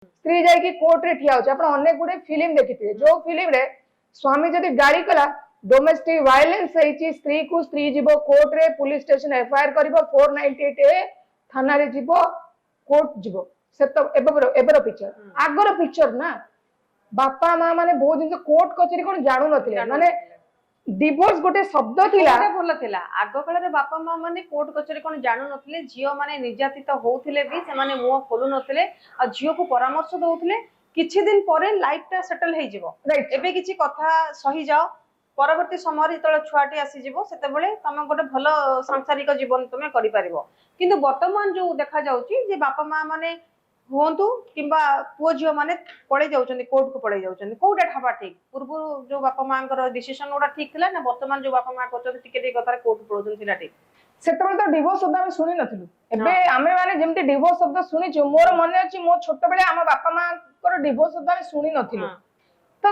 स्त्री जाइए कोर्ट रे ठिया होचे। आपण अनेक गुडे फिल्म देखिथिबे जो फिल्म रे स्वामी जदि गाड़ी कला डोमेस्टिक वायलेंस होईची स्त्री को स्त्री जीवो कोर्ट रे पुलिस स्टेशन एफआईआर करिवो 498 ए थाना रे जीवो कोर्ट जीवो से तो एबर पिक्चर आगर पिक्चर ना बापा मां माने बहुत दिन कोर्ट कचेरी कोन जानु नथिले माने डिवोर्स गोटे शब्द थिला भल थिला आग काल रे बापा मां माने कोर्ट कचेरी कोन जानु नथिले झियो माने निर्यातित होउथिले भी से माने मुंह खोलु नथिले आ झियो को परामर्श दउथिले किछि दिन परे लाइफ टा सेटल हे जिवो एबे किछि कथा सही जाओ परवर्ती समय जतले छुआटी आसी जिवो सेते बेले तमे गोटे भलो सांसारिक जीवन तमे करि परिबो किंतु वर्तमान जो देखा जाउची जे बापा मां माने हुंतु किंबा पुओ झियो माने पळे जाउचंदी कोर्ट को पळे जाउचंदी कोउटा ठाबा ठीक पूर्व जो बापा मांकर डिसिजन ओडा ठीक थिला ना वर्तमान जो बापा मां करचंदी टिके टिके कथा कोर्ट पळोचन थिला ठीक सेतबे तो डिवोर्स शब्द हम सुनी नथिलु एबे आमे माने जेमति डिवोर्स शब्द सुनी छु मोर मने अछि मो छोट बेले हम बापा मां कर डिवोर्स शब्द हम सुनी नथिलु तो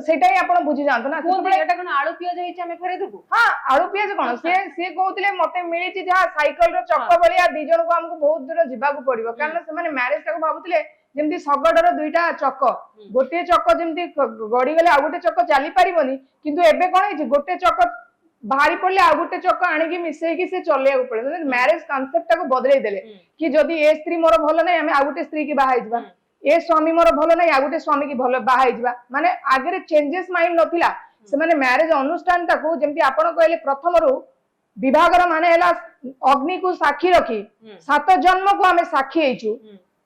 सेटा ही आपण बुझी जानतो ना सेतबे एटा कोन आळु पियाज हेछि हमें फेरे देबु हां आळु पियाज कोन से कहउतिले मते मिली छि जहा साइकिल रो चक्क बलिया दी जन को हमको बहुत दूर जिबा को पड़िबो कारण से माने मैरिज टाको भाबुतिले जेमति सगडर दुईटा चक्क गोटे चक्क जेमति गडी गले आ गोटे चक्क चली परिबोनी किंतु एबे कोन हेछि गोटे चक्क बाहरी पड़ले आ गोटे चक्क आनी की मिसई की से चले को पड़े मैरिज कांसेप्ट टाको बदलै देले कि जदी ए स्त्री मोर भलो नै हमें आ गोटे स्त्री की बाहाई जबा ए स्वामी मोर भलो नै आ गोटे स्वामी की भलो बाहाई जबा माने आगरे चेंजेस माइंड नथिला से माने मैरिज अनुष्ठान टाको जेमति आपण कहले प्रथम रु विभागर माने हला अग्नि को साक्षी रखी 7 जन्म को हमें साक्षी हेचु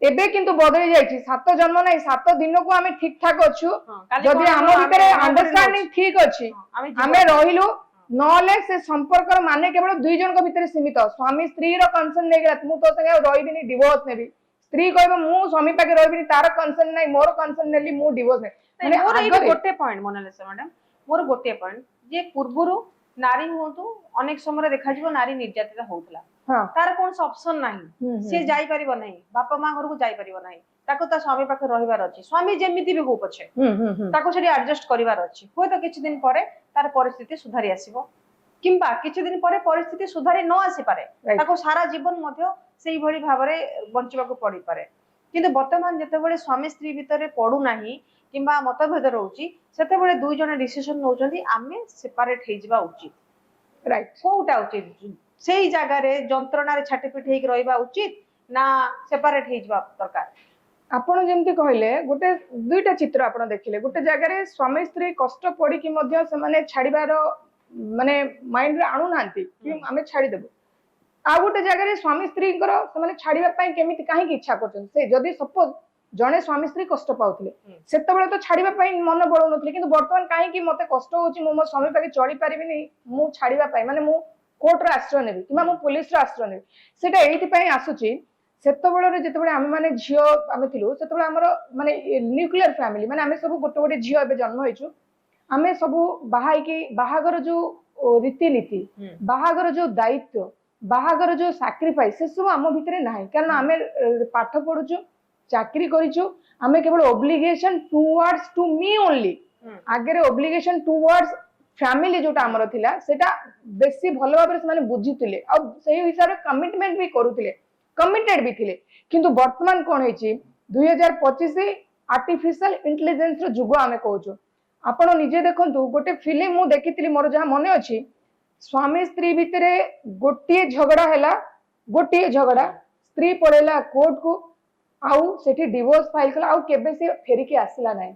एबे किंतु बदली जाइछि 7 जन्म नै 7 दिन को हमें ठीक ठाक अछु जदी हम भितरे अंडरस्टैंडिंग ठीक अछि हमें रहिलु नले से संपर्क माने केवल दुई जन को भितर सीमित स्वामी स्त्री रो कंसर्न नै गेला मु तो संगे रहिबिनी डिवोर्स नेबी स्त्री कहबो मु स्वामी पाके रहिबिनी तार कंसर्न नै मोर कंसर्न नेली मु डिवोर्स नै माने मोर एई गोटे पॉइंट मोनाले से मैडम मोर गोटे पॉइंट जे पूर्वरु नारी होतु अनेक समय देखा जिवो नारी निर्यातित होउतला तार कोन ऑप्शन नाही से जाई परिबो नाही बापा मां घर को जाई परिबो नाही ताको ता स्वामी पाखे रहिबार अछि स्वामी जेमिति भी हो पछे ताको छडी एडजस्ट करिवार अछि होय तो किछि दिन परे तार परिस्थिति सुधारी आसीबो किंबा किछि दिन परे परिस्थिति सुधारी न आसी पारे ताको सारा जीवन मध्य सेही भली भाबरे बंचिबा को पड़ी पारे किंतु वर्तमान जते बेले स्वामी स्त्री भितरे पडू नाही किंबा मतभेद रहउची सेते बेले दुई जण डिसिजन नउचंदी आमे सेपरेट हे जिबा उचित राइट कोउटा उचित सेही जागा रे जंत्रणा रे छाटीपीठ हेक रहिबा उचित ना सेपरेट हे जिबा दरकार आपण जेमति कहले गोटे दुईटा चित्र आपण देखिले गोटे जगह रे स्वामी स्त्री कष्ट पड़ी कि मध्य से माने छाड़ीबार माने माइंड रे आनु नांती कि हमें छाड़ी देबो आ गोटे जगह रे स्वामी स्त्री कर से माने छाड़ीबा पई केमिति काहे की इच्छा करछन से जदी सपोज जने स्वामी स्त्री कष्ट पाउथिले सेते बेले तो छाड़ीबा पई मन बळो नथिले किंतु वर्तमान काहे की मते कष्ट होची मो स्वामी पाके चली परिबिनी मु छाड़ीबा पई माने मु कोर्ट रा आश्रय नेबी किमा मु पुलिस रा आश्रय नेबी सेटा एइति पई आसुची सेतबेले जेतबेले आमे माने झियो आमे थिलु सेतबेले हमर माने न्यूक्लियर फैमिली माने आमे सब गोटे गोटे झियो एबे जन्म होइछु आमे सब बाहाई की बाहागर जो रीति नीति बाहागर जो दायित्व बाहागर जो सैक्रिफाइस से सब आम भितरे नाही कारण आमे पाठ पढुछु चाकरी करिछु आमे केवल obligation towards to me only आगे ऑब्लिगेशन टुवर्ड्स फैमिली जोटा हमर थिला सेटा बेसी भलो भाबरे से माने बुझितिले आ सेही हिसाब रे कमिटमेंट भी करूतिले कमिटेड भी थिले किंतु वर्तमान कोन हेची 2025 आर्टिफिशियल इंटेलिजेंस रो जुग आमे कहूछु आपण निजे देखंतु गोटे फिल्म मु देखितिली मोर जहा मने अछि स्वामी स्त्री भितरे गोटिए झगड़ा हैला गोटिए झगड़ा स्त्री पळेला कोर्ट को आउ सेठी डिवोर्स फाइल कला आउ केबे से फेरी के आसिला नाही